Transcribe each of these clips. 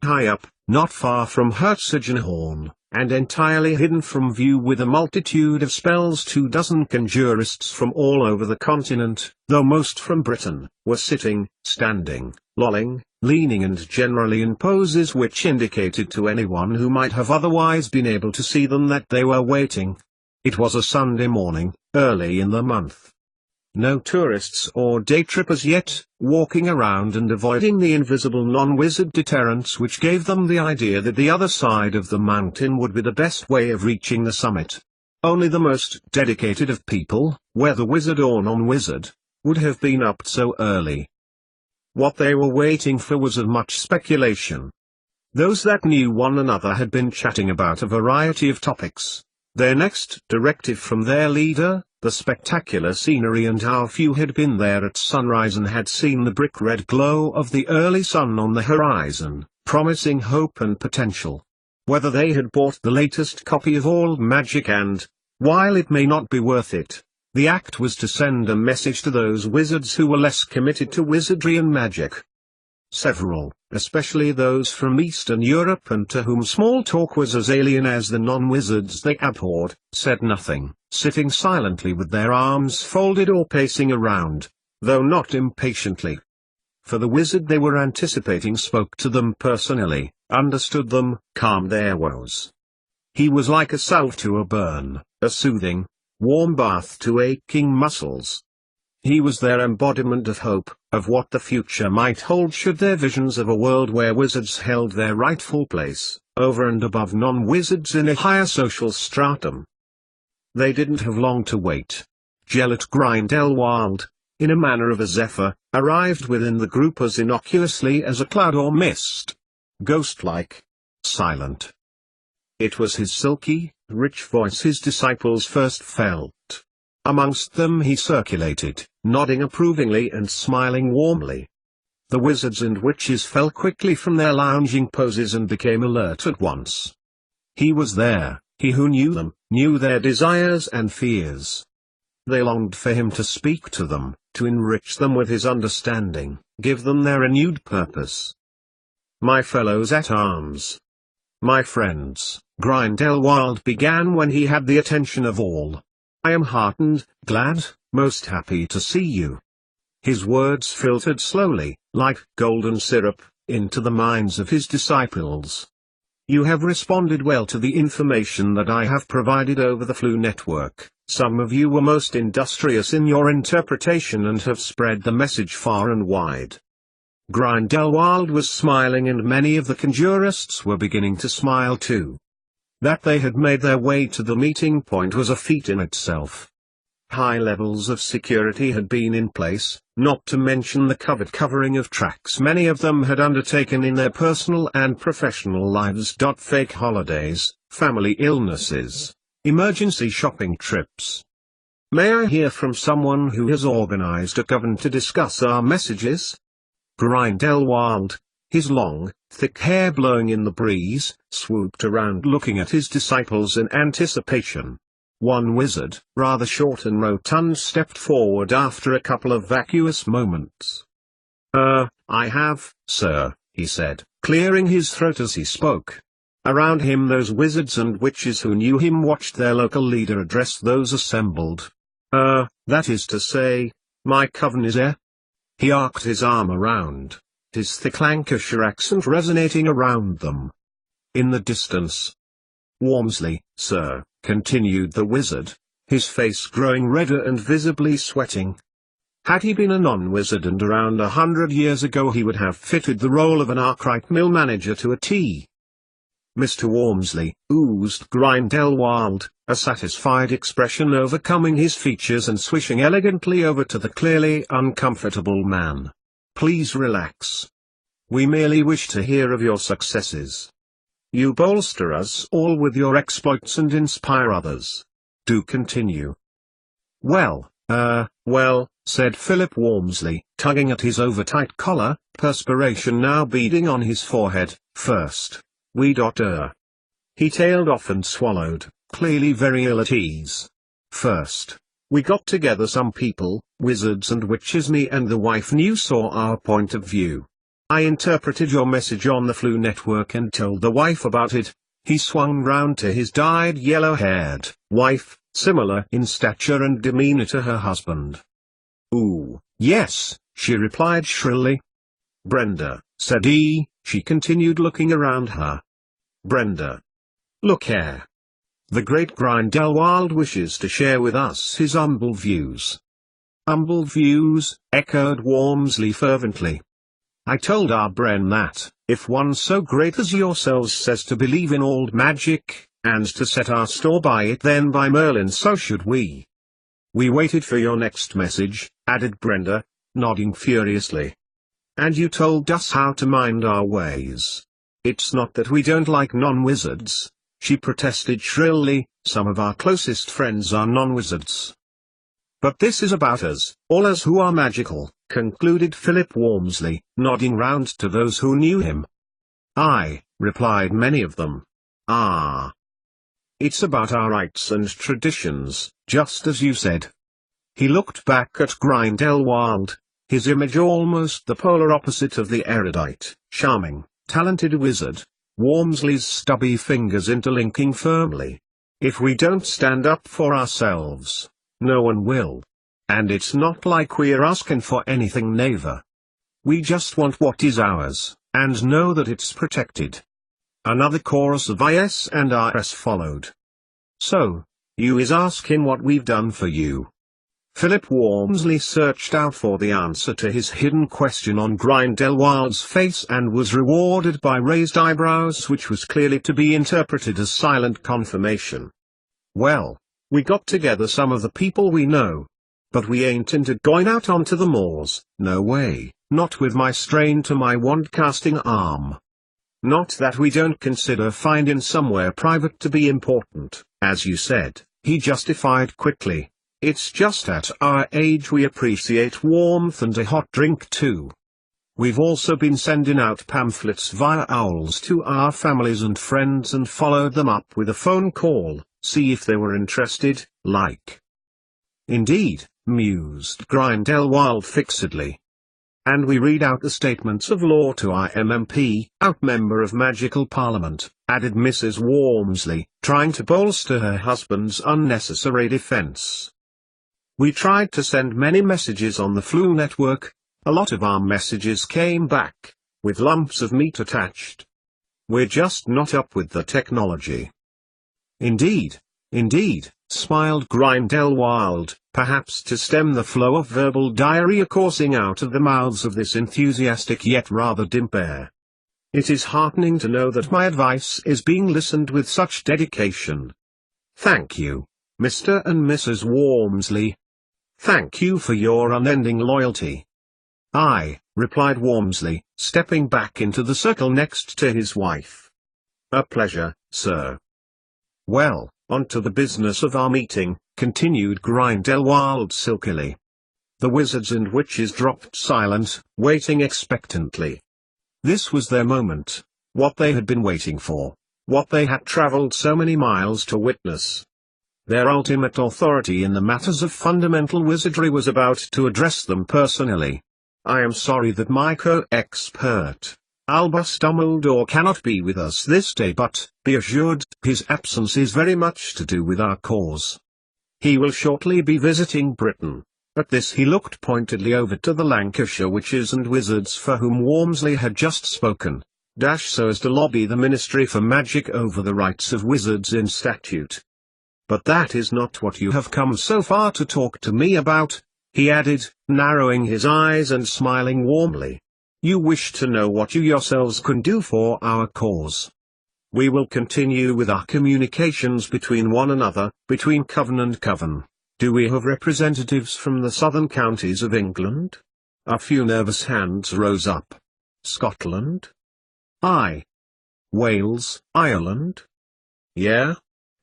high up, not far from Herzogenhorn, and entirely hidden from view with a multitude of spells. 24 conjurists from all over the continent, though most from Britain, were sitting, standing, lolling, leaning and generally in poses which indicated to anyone who might have otherwise been able to see them that they were waiting. It was a Sunday morning, early in the month. No tourists or day trippers yet, walking around and avoiding the invisible non-wizard deterrents which gave them the idea that the other side of the mountain would be the best way of reaching the summit. Only the most dedicated of people, whether wizard or non-wizard, would have been up so early. What they were waiting for was of much speculation. Those that knew one another had been chatting about a variety of topics. Their next directive from their leader, the spectacular scenery, and how few had been there at sunrise and had seen the brick-red glow of the early sun on the horizon, promising hope and potential. Whether they had bought the latest copy of Old Magic and, while it may not be worth it, the act was to send a message to those wizards who were less committed to wizardry and magic. Several, especially those from Eastern Europe and to whom small talk was as alien as the non-wizards they abhorred, said nothing, sitting silently with their arms folded or pacing around, though not impatiently. For the wizard they were anticipating spoke to them personally, understood them, calmed their woes. He was like a salve to a burn, a soothing, warm bath to aching muscles. He was their embodiment of hope, of what the future might hold should their visions of a world where wizards held their rightful place, over and above non-wizards in a higher social stratum. They didn't have long to wait. Gelot Grindelwald, in a manner of a zephyr, arrived within the group as innocuously as a cloud or mist. Ghost-like. Silent. It was his silky, rich voice his disciples first felt. Amongst them he circulated, nodding approvingly and smiling warmly. The wizards and witches fell quickly from their lounging poses and became alert at once. He was there, he who knew them, knew their desires and fears. They longed for him to speak to them, to enrich them with his understanding, give them their renewed purpose. My fellows at arms. My friends, Grindelwald began when he had the attention of all. I am heartened, glad, most happy to see you. His words filtered slowly, like golden syrup, into the minds of his disciples. You have responded well to the information that I have provided over the Flu network. Some of you were most industrious in your interpretation and have spread the message far and wide. Grindelwald was smiling and many of the conjurists were beginning to smile too. That they had made their way to the meeting point was a feat in itself. High levels of security had been in place, not to mention the covert covering of tracks many of them had undertaken in their personal and professional lives. Fake holidays, family illnesses, emergency shopping trips. May I hear from someone who has organized a coven to discuss our messages? Grindelwald, his long, thick hair blowing in the breeze, swooped around looking at his disciples in anticipation. One wizard, rather short and rotund, stepped forward after a couple of vacuous moments. I have, sir, he said, clearing his throat as he spoke. Around him those wizards and witches who knew him watched their local leader address those assembled. That is to say, my coven is here? He arced his arm around, his thick Lancashire accent resonating around them. In the distance. Wormsley, sir, continued the wizard, his face growing redder and visibly sweating. Had he been a non-wizard and around 100 years ago he would have fitted the role of an Arkwright mill manager to a T. Mr. Wormsley, oozed Grindelwald, a satisfied expression overcoming his features and swishing elegantly over to the clearly uncomfortable man. Please relax. We merely wish to hear of your successes. You bolster us all with your exploits and inspire others. Do continue. Well, said Philip Wormsley, tugging at his overtight collar, perspiration now beading on his forehead. First, He tailed off and swallowed, clearly very ill at ease. First, we got together some people, wizards and witches. Me and the wife knew saw our point of view. I interpreted your message on the Flu Network and told the wife about it." He swung round to his dyed yellow-haired wife, similar in stature and demeanor to her husband. "Ooh, yes," she replied shrilly. "Brenda," said he, she continued looking around her. "Brenda. Look here. The great Grindelwald wishes to share with us his humble views." "Humble views," echoed Wormsley fervently. "I told our Bren that, if one so great as yourselves says to believe in old magic, and to set our store by it, then by Merlin so should we." "We waited for your next message," added Brenda, nodding furiously. "And you told us how to mind our ways. It's not that we don't like non-wizards," she protested shrilly, "some of our closest friends are non-wizards." "But this is about us, all us who are magical," concluded Philip Wormsley, nodding round to those who knew him. "Aye," replied many of them. "Ah. It's about our rights and traditions, just as you said." He looked back at Grindelwald, his image almost the polar opposite of the erudite, charming, talented wizard, Wormsley's stubby fingers interlinking firmly. "If we don't stand up for ourselves, no one will. And it's not like we're asking for anything neither. We just want what is ours, and know that it's protected." Another chorus of yes and RS followed. "So, you is asking what we've done for you?" Philip Wormsley searched out for the answer to his hidden question on Grindelwald's face and was rewarded by raised eyebrows, which was clearly to be interpreted as silent confirmation. "Well, we got together some of the people we know. But we ain't into going out onto the moors, no way, not with my strain to my wand-casting arm. Not that we don't consider finding somewhere private to be important, as you said," he justified quickly. "It's just at our age we appreciate warmth and a hot drink too. We've also been sending out pamphlets via owls to our families and friends and followed them up with a phone call, see if they were interested, like." "Indeed," mused Grindelwald fixedly. "And we read out the statements of law to our MMP, out member of Magical Parliament," added Mrs. Wormsley, trying to bolster her husband's unnecessary defense. "We tried to send many messages on the Flu Network. A lot of our messages came back, with lumps of meat attached. We're just not up with the technology." Indeed, smiled Grindelwald, perhaps to stem the flow of verbal diarrhea coursing out of the mouths of this enthusiastic yet rather dim pair. "It is heartening to know that my advice is being listened with such dedication. Thank you, Mr. and Mrs. Wormsley. Thank you for your unending loyalty." "Aye," replied Wormsley, stepping back into the circle next to his wife. "A pleasure, sir." "Well, on to the business of our meeting," continued Grindelwald silkily. The wizards and witches dropped silent, waiting expectantly. This was their moment, what they had been waiting for, what they had traveled so many miles to witness. Their ultimate authority in the matters of fundamental wizardry was about to address them personally. "I am sorry that my co-expert, Albus Dumbledore, cannot be with us this day, but, be assured, his absence is very much to do with our cause. He will shortly be visiting Britain." At this he looked pointedly over to the Lancashire witches and wizards for whom Wormsley had just spoken, so as to lobby the Ministry for Magic over the rights of wizards in statute. "But that is not what you have come so far to talk to me about," he added, narrowing his eyes and smiling warmly. "You wish to know what you yourselves can do for our cause. We will continue with our communications between one another, between coven and coven. Do we have representatives from the southern counties of England?" A few nervous hands rose up. "Scotland?" "Aye." "Wales, Ireland?" "Yeah,"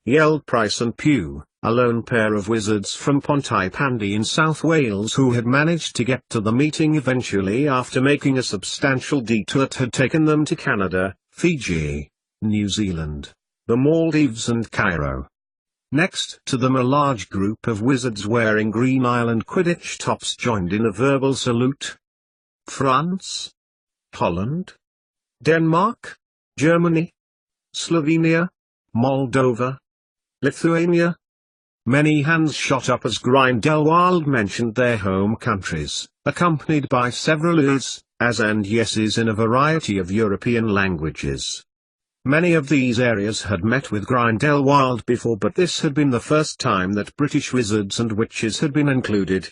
yelled Price and Pugh, a lone pair of wizards from Pontypandy in South Wales who had managed to get to the meeting eventually after making a substantial detour that had taken them to Canada, Fiji, New Zealand, the Maldives and Cairo. Next to them a large group of wizards wearing Green Island Quidditch tops joined in a verbal salute. "France?" Holland, Denmark, Germany, Slovenia, Moldova, Lithuania. Many hands shot up as Grindelwald mentioned their home countries, accompanied by several is, as and yeses in a variety of European languages. Many of these areas had met with Grindelwald before, but this had been the first time that British wizards and witches had been included.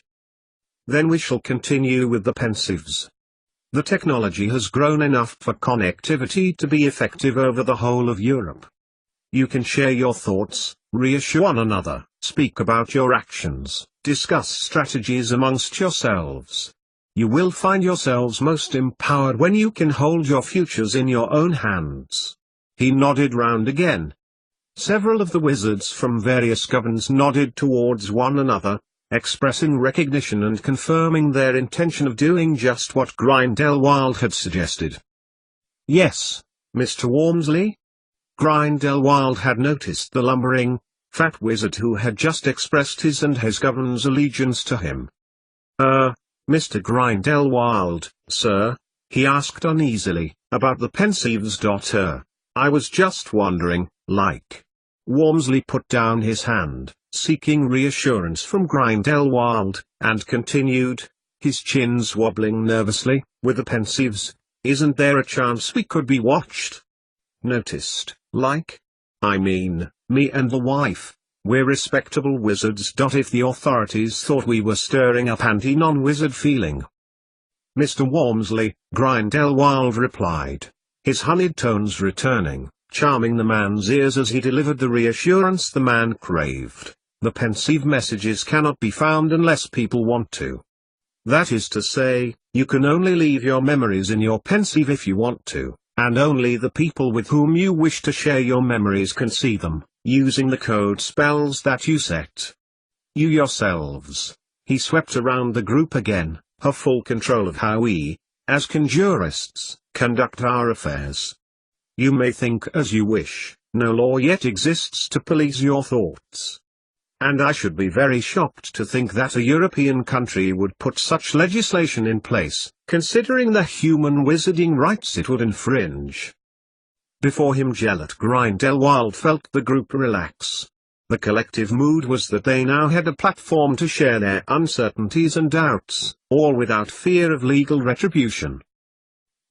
Then we shall continue with the pensives. The technology has grown enough for connectivity to be effective over the whole of Europe. You can share your thoughts, reassure one another, speak about your actions, discuss strategies amongst yourselves. You will find yourselves most empowered when you can hold your futures in your own hands. He nodded round again. Several of the wizards from various governments nodded towards one another, expressing recognition and confirming their intention of doing just what Grindelwald had suggested. Yes, Mr. Wormsley? Grindelwald had noticed the lumbering, fat wizard who had just expressed his and his government's allegiance to him. Mr. Grindelwald, sir, he asked uneasily, about the pensives. I was just wondering, like. Wormsley put down his hand, seeking reassurance from Grindelwald, and continued, his chins wobbling nervously, with the pensives, isn't there a chance we could be watched? Noticed, like? I mean, me and the wife, we're respectable wizards. If the authorities thought we were stirring up anti-non-wizard feeling. Mr. Wormsley, Grindelwald replied, his honeyed tones returning, charming the man's ears as he delivered the reassurance the man craved. The pensive messages cannot be found unless people want to. That is to say, you can only leave your memories in your pensive if you want to, and only the people with whom you wish to share your memories can see them, using the code spells that you set. You yourselves. He swept around the group again, have full control of how we, as conjurists, conduct our affairs. You may think as you wish, no law yet exists to police your thoughts. And I should be very shocked to think that a European country would put such legislation in place, considering the human wizarding rights it would infringe. Before him Gelert Grindelwald felt the group relax. The collective mood was that they now had a platform to share their uncertainties and doubts, all without fear of legal retribution.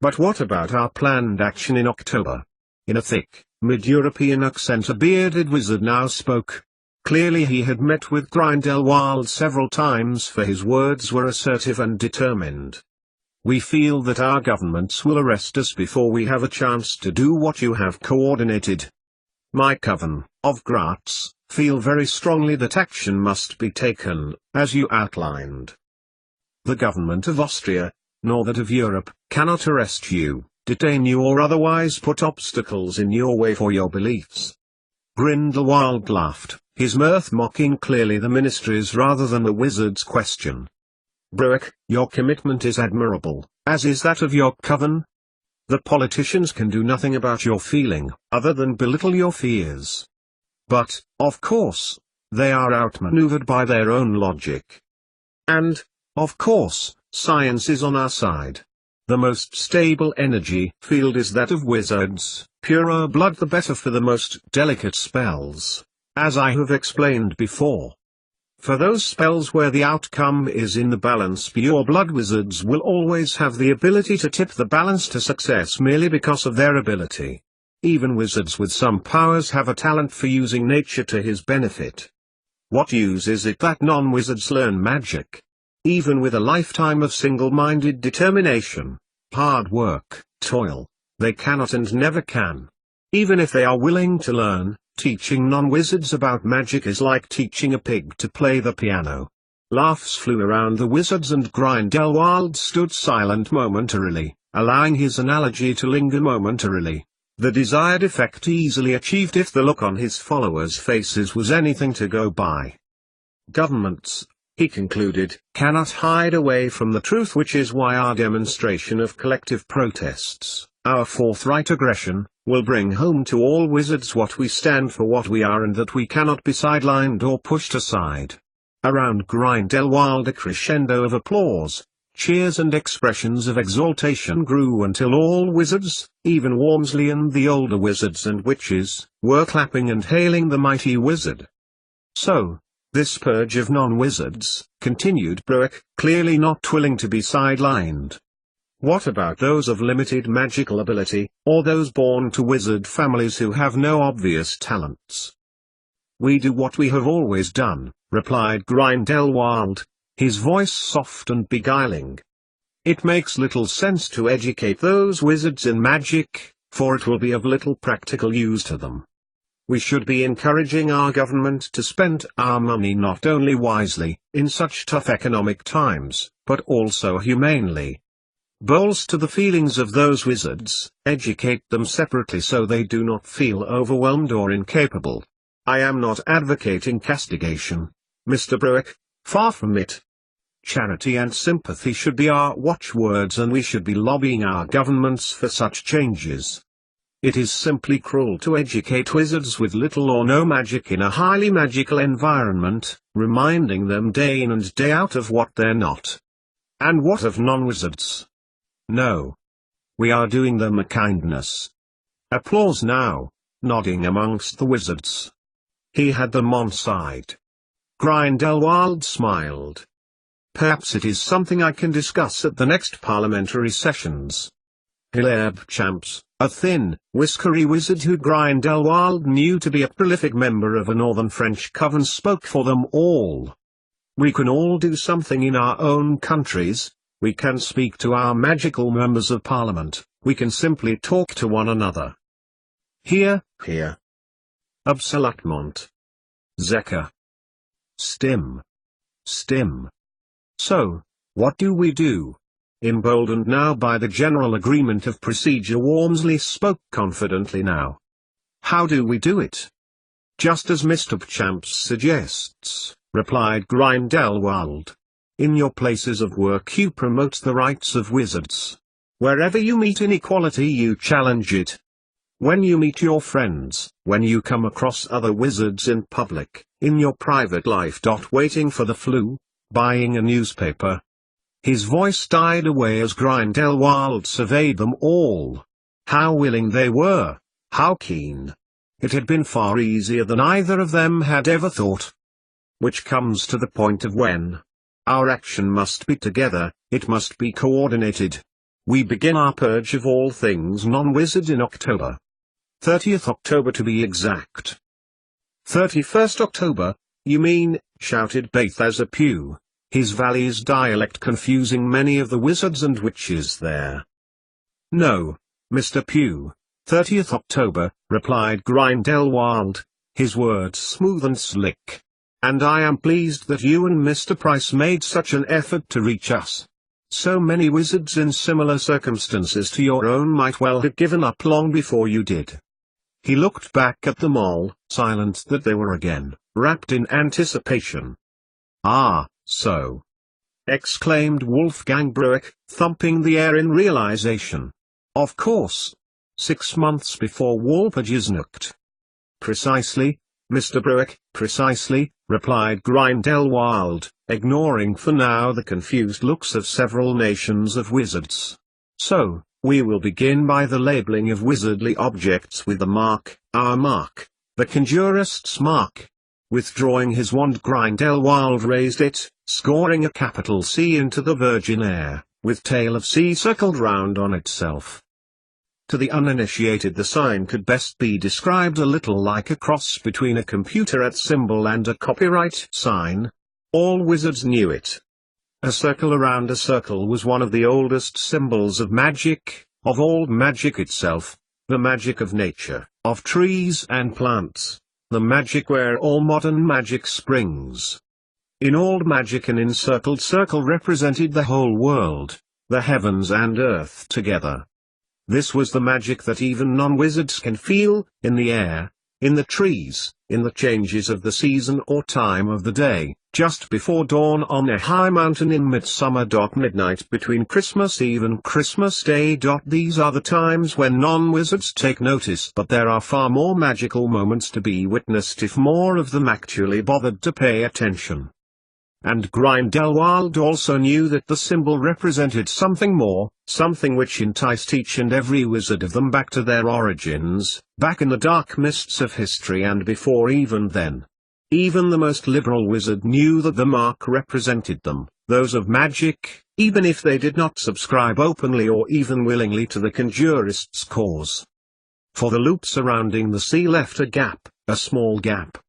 But what about our planned action in October? In a thick, mid-European accent a bearded wizard now spoke. Clearly he had met with Grindelwald several times, for his words were assertive and determined. We feel that our governments will arrest us before we have a chance to do what you have coordinated. My coven, of Graz, feel very strongly that action must be taken, as you outlined. The government of Austria, nor that of Europe, cannot arrest you, detain you or otherwise put obstacles in your way for your beliefs. Grindelwald laughed, his mirth mocking clearly the ministry's rather than the wizard's question. Bruick, your commitment is admirable, as is that of your coven. The politicians can do nothing about your feeling, other than belittle your fears. But, of course, they are outmaneuvered by their own logic. And, of course, science is on our side. The most stable energy field is that of wizards, purer blood the better for the most delicate spells, as I have explained before. For those spells where the outcome is in the balance, pure blood wizards will always have the ability to tip the balance to success merely because of their ability. Even wizards with some powers have a talent for using nature to his benefit. What use is it that non-wizards learn magic? Even with a lifetime of single-minded determination, hard work, toil, they cannot and never can. Even if they are willing to learn, teaching non-wizards about magic is like teaching a pig to play the piano. Laughs flew around the wizards and Grindelwald stood silent momentarily, allowing his analogy to linger momentarily. The desired effect easily achieved if the look on his followers' faces was anything to go by. Governments, he concluded, cannot hide away from the truth, which is why our demonstration of collective protests, our forthright aggression, will bring home to all wizards what we stand for, what we are, and that we cannot be sidelined or pushed aside. Around Grindelwald a crescendo of applause. Cheers and expressions of exultation grew until all wizards, even Wormsley and the older wizards and witches, were clapping and hailing the mighty wizard. So, this purge of non-wizards, continued Bruick, clearly not willing to be sidelined. What about those of limited magical ability, or those born to wizard families who have no obvious talents? We do what we have always done, replied Grindelwald, his voice soft and beguiling. It makes little sense to educate those wizards in magic, for it will be of little practical use to them. We should be encouraging our government to spend our money not only wisely, in such tough economic times, but also humanely. Bolster the feelings of those wizards, educate them separately so they do not feel overwhelmed or incapable. I am not advocating castigation, Mr. Bruick, far from it. Charity and sympathy should be our watchwords, and we should be lobbying our governments for such changes. It is simply cruel to educate wizards with little or no magic in a highly magical environment, reminding them day in and day out of what they're not. And what of non-wizards? No. We are doing them a kindness. Applause now, nodding amongst the wizards. He had them on side. Grindelwald smiled. Perhaps it is something I can discuss at the next parliamentary sessions. Wize Chapter, a thin, whiskery wizard who Grindelwald knew to be a prolific member of a northern French coven, spoke for them all. We can all do something in our own countries. We can speak to our magical members of parliament, we can simply talk to one another. Here. Absolutement. Zeker. Stim. So, what do we do? Emboldened now by the general agreement of procedure, Wormsley spoke confidently now. How do we do it? Just as Mr. Champs suggests, replied Grindelwald. In your places of work you promote the rights of wizards. Wherever you meet inequality you challenge it. When you meet your friends, when you come across other wizards in public, in your private life. Waiting for the flu, buying a newspaper. His voice died away as Grindelwald surveyed them all. How willing they were, how keen. It had been far easier than either of them had ever thought. Which comes to the point of when. Our action must be together, it must be coordinated. We begin our purge of all things non-wizard in October. 30th October to be exact. 31st October, you mean, shouted Balthazar Pugh, his Valleys dialect confusing many of the wizards and witches there. No, Mr. Pugh, 30th October, replied Grindelwald, his words smooth and slick. And I am pleased that you and Mr. Price made such an effort to reach us. So many wizards in similar circumstances to your own might well have given up long before you did. He looked back at them all, silent that they were again, wrapped in anticipation. Ah, so! Exclaimed Wolfgang Bruick, thumping the air in realization. Of course. 6 months before Walpurgisnacht. Precisely, Mr. Bruick, precisely, replied Grindelwald, ignoring for now the confused looks of several nations of wizards. So, we will begin by the labeling of wizardly objects with the mark, our mark, the conjurist's mark. Withdrawing his wand, Grindelwald raised it, scoring a capital C into the virgin air, with tail of C circled round on itself. To the uninitiated the sign could best be described a little like a cross between a computer symbol and a copyright sign. All wizards knew it. A circle around a circle was one of the oldest symbols of magic, of all magic itself, the magic of nature, of trees and plants, the magic where all modern magic springs. In old magic an encircled circle represented the whole world, the heavens and earth together. This was the magic that even non-wizards can feel, in the air, in the trees, in the changes of the season or time of the day, just before dawn on a high mountain in midsummer. Midnight between Christmas Eve and Christmas Day. These are the times when non-wizards take notice, but there are far more magical moments to be witnessed if more of them actually bothered to pay attention. and Grindelwald also knew that the symbol represented something more, something which enticed each and every wizard of them back to their origins, back in the dark mists of history and before even then. Even the most liberal wizard knew that the mark represented them, those of magic, even if they did not subscribe openly or even willingly to the conjurists' cause. For the loop surrounding the sea left a gap, a small gap.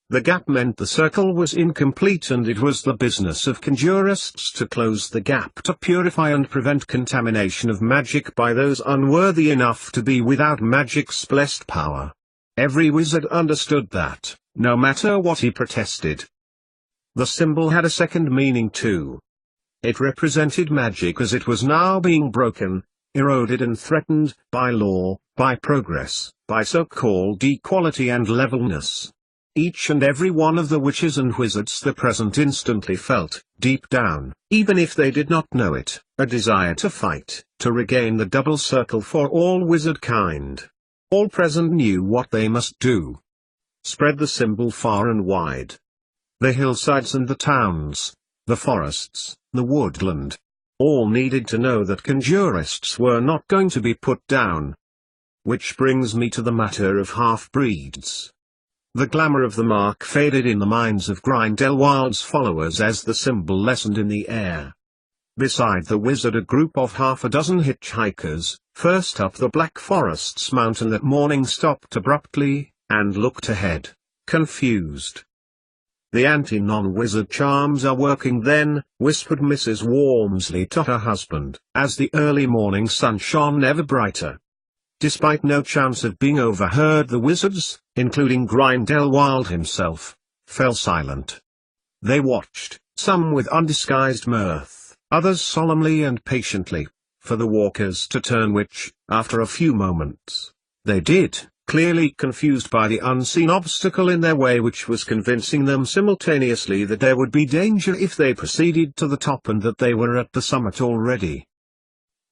The gap meant the circle was incomplete, and it was the business of conjurists to close the gap to purify and prevent contamination of magic by those unworthy enough to be without magic's blessed power. Every wizard understood that, no matter what he protested. The symbol had a second meaning too. It represented magic as it was now being broken, eroded and threatened, by law, by progress, by so-called equality and levelness. Each and every one of the witches and wizards the present instantly felt, deep down, even if they did not know it, a desire to fight, to regain the double circle for all wizard kind. All present knew what they must do. Spread the symbol far and wide. The hillsides and the towns, the forests, the woodland. All needed to know that conjurists were not going to be put down. Which brings me to the matter of half-breeds. The glamour of the mark faded in the minds of Grindelwald's followers as the symbol lessened in the air. Beside the wizard a group of half a dozen hitchhikers, first up the Black Forest's mountain that morning, stopped abruptly, and looked ahead, confused. "The anti-non-wizard charms are working then," whispered Mrs. Wormsley to her husband, as the early morning sun shone ever brighter. Despite no chance of being overheard, the wizards, including Grindelwald himself, fell silent. They watched, some with undisguised mirth, others solemnly and patiently, for the walkers to turn, which, after a few moments, they did, clearly confused by the unseen obstacle in their way which was convincing them simultaneously that there would be danger if they proceeded to the top and that they were at the summit already.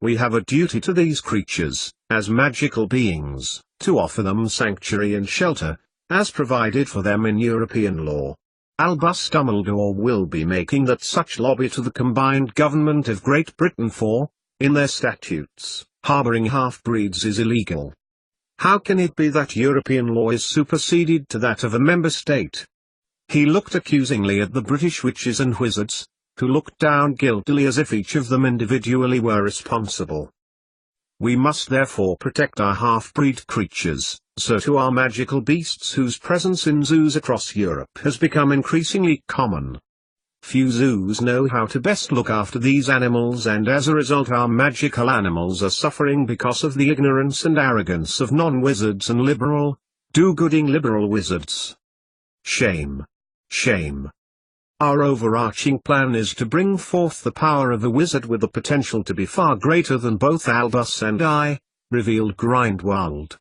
We have a duty to these creatures, as magical beings, to offer them sanctuary and shelter, as provided for them in European law. Albus Dumbledore will be making that such lobby to the combined government of Great Britain for, in their statutes, harboring half-breeds is illegal. How can it be that European law is superseded to that of a member state? He looked accusingly at the British witches and wizards, who looked down guiltily as if each of them individually were responsible. We must therefore protect our half-breed creatures, so too our magical beasts whose presence in zoos across Europe has become increasingly common. Few zoos know how to best look after these animals, and as a result our magical animals are suffering because of the ignorance and arrogance of non-wizards and liberal, do-gooding liberal wizards. Shame. Shame. Our overarching plan is to bring forth the power of a wizard with the potential to be far greater than both Albus and I, revealed Grindelwald.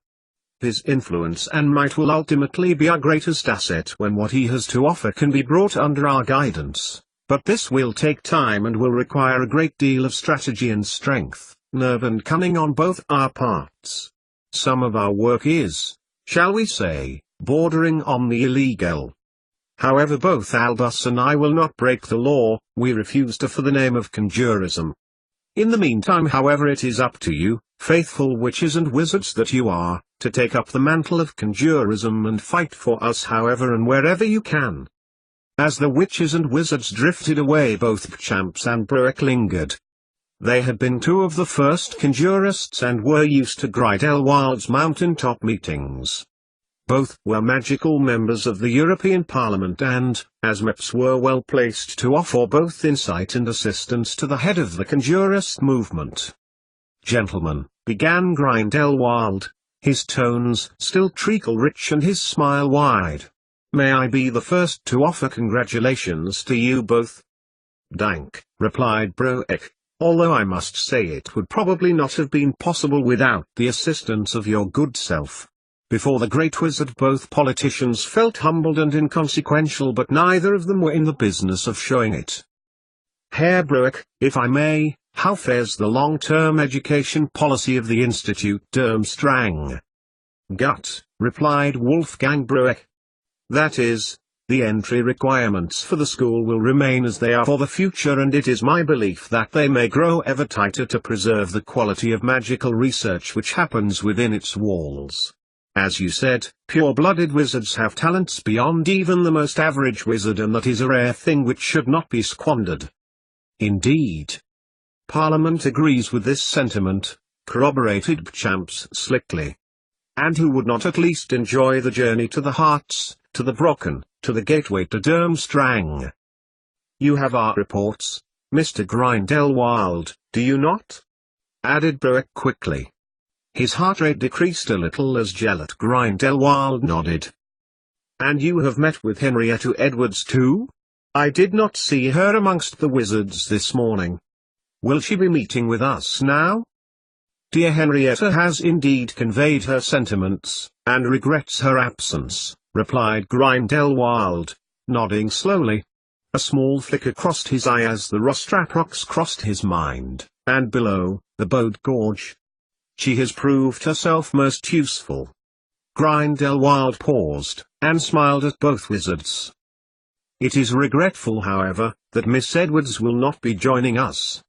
His influence and might will ultimately be our greatest asset when what he has to offer can be brought under our guidance, but this will take time and will require a great deal of strategy and strength, nerve and cunning on both our parts. Some of our work is, shall we say, bordering on the illegal. However, both Albus and I will not break the law. We refuse to for the name of conjurism. In the meantime, however, it is up to you, faithful witches and wizards that you are, to take up the mantle of conjurism and fight for us however and wherever you can. As the witches and wizards drifted away, both Pchamps and Bruick lingered. They had been two of the first conjurists and were used to Grindelwald's mountaintop meetings. Both were magical members of the European Parliament and, as MEPs, were well placed to offer both insight and assistance to the head of the conjurist movement. "Gentlemen," began Grindelwald, his tones still treacle-rich and his smile wide. "May I be the first to offer congratulations to you both?" "Dank," replied Bruick, "although I must say it would probably not have been possible without the assistance of your good self." Before the great wizard both politicians felt humbled and inconsequential, but neither of them were in the business of showing it. "Herr Bruick, if I may, how fares the long-term education policy of the Institute Durmstrang?" "Gut," replied Wolfgang Bruick. "That is, The entry requirements for the school will remain as they are for the future, and it is my belief that they may grow ever tighter to preserve the quality of magical research which happens within its walls. As you said, pure-blooded wizards have talents beyond even the most average wizard, and that is a rare thing which should not be squandered. Indeed. Parliament agrees with this sentiment, corroborated Bchamps slickly. And who would not at least enjoy the journey to the Hearts, to the Brocken, to the gateway to Durmstrang? You have our reports, Mr. Grindelwald, do you not? Added Broek quickly. His heart rate decreased a little as Gelert Grindelwald nodded. And you have met with Henrietta Edwards too? I did not see her amongst the wizards this morning. Will she be meeting with us now? Dear Henrietta has indeed conveyed her sentiments, and regrets her absence, replied Grindelwald, nodding slowly. A small flicker crossed his eye as the Rostraprox crossed his mind, and below, the Bode Gorge. She has proved herself most useful. Grindelwald paused, and smiled at both wizards. It is regretful, however, that Miss Edwards will not be joining us.